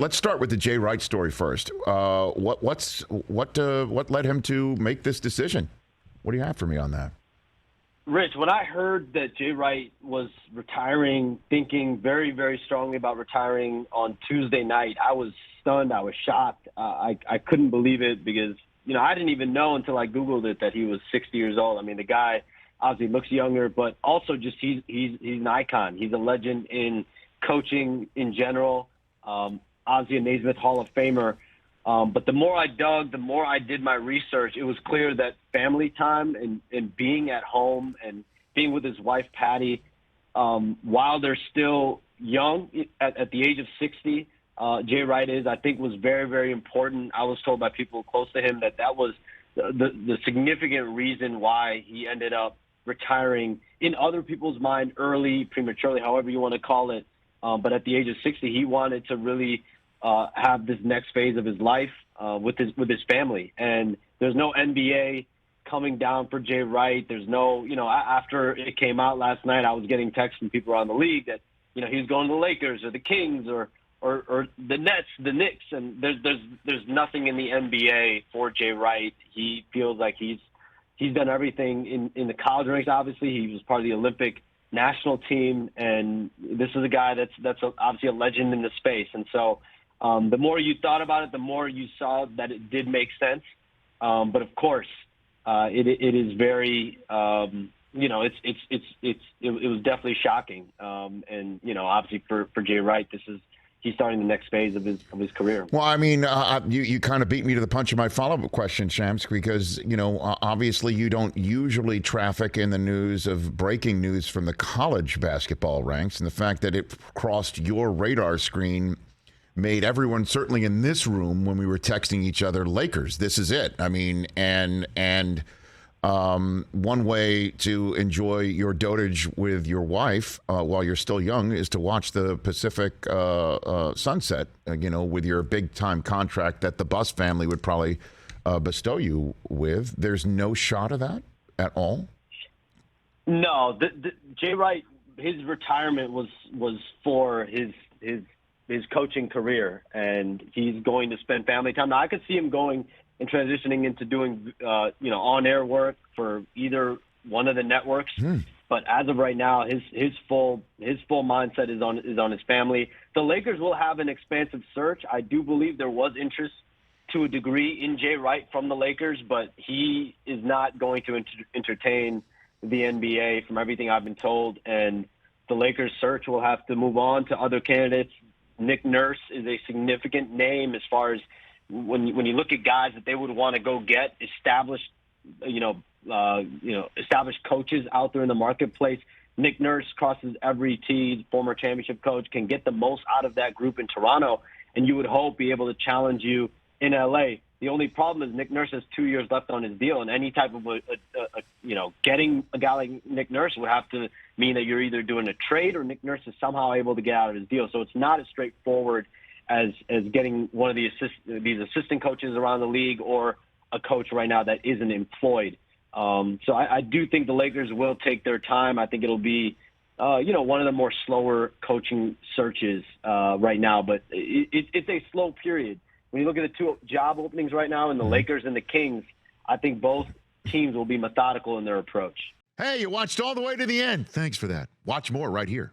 Let's start with the Jay Wright story first. What led him to make this decision? What do you have for me on that? Rich, when I heard that Jay Wright was retiring, thinking very, very strongly about retiring on Tuesday night, I was stunned. I was shocked. I couldn't believe it because, I didn't even know until I Googled it that he was 60 years old. I mean, the guy obviously looks younger, but also just he's an icon. He's a legend in coaching in general. Obviously a Naismith Hall of Famer. But the more I dug, the more I did my research, it was clear that family time and being at home and being with his wife, Patty, while they're still young at the age of 60, Jay Wright I think was very, very important. I was told by people close to him that was the significant reason why he ended up retiring in other people's mind early, prematurely, however you want to call it. But at the age of 60, he wanted to really have this next phase of his life with his family. And there's no NBA coming down for Jay Wright. There's no, after it came out last night, I was getting texts from people around the league that, he was going to the Lakers or the Kings or the Nets, the Knicks. And there's nothing in the NBA for Jay Wright. He feels like he's done everything in the college ranks. Obviously, he was part of the Olympic national team, and this is a guy that's obviously a legend in the space. And so the more you thought about it, the more you saw that it did make sense. But of course, it is very, it was definitely shocking. And obviously for Jay Wright, he's starting the next phase of his career. Well, I mean, you kind of beat me to the punch of my follow-up question, Shams, because, obviously you don't usually traffic in the news of breaking news from the college basketball ranks. And the fact that it crossed your radar screen made everyone, certainly in this room, when we were texting each other, Lakers, this is it. I mean, and one way to enjoy your dotage with your wife while you're still young is to watch the Pacific sunset, with your big time contract that the Bus family would probably bestow you with. There's no shot of that at all? No, Jay Wright, his retirement was for his coaching career, and he's going to spend family time. Now, I could see him going and transitioning into doing, on-air work for either one of the networks. But as of right now, his full mindset is on his family. The Lakers will have an expansive search. I do believe there was interest to a degree in Jay Wright from the Lakers, but he is not going to entertain the NBA from everything I've been told. And the Lakers search will have to move on to other candidates. Nick Nurse is a significant name as far as when you look at guys that they would want to go get established coaches out there in the marketplace. Nick Nurse crosses every T. Former championship coach, can get the most out of that group in Toronto, and you would hope be able to challenge you in LA. The only problem is Nick Nurse has 2 years left on his deal, and any type of getting a guy like Nick Nurse would have to mean that you're either doing a trade or Nick Nurse is somehow able to get out of his deal. So it's not as straightforward as getting one of these assistant coaches around the league or a coach right now that isn't employed. So I do think the Lakers will take their time. I think it'll be, one of the more slower coaching searches right now, but it's a slow period. When you look at the two job openings right now in the Lakers and the Kings, I think both teams will be methodical in their approach. Hey, you watched all the way to the end. Thanks for that. Watch more right here.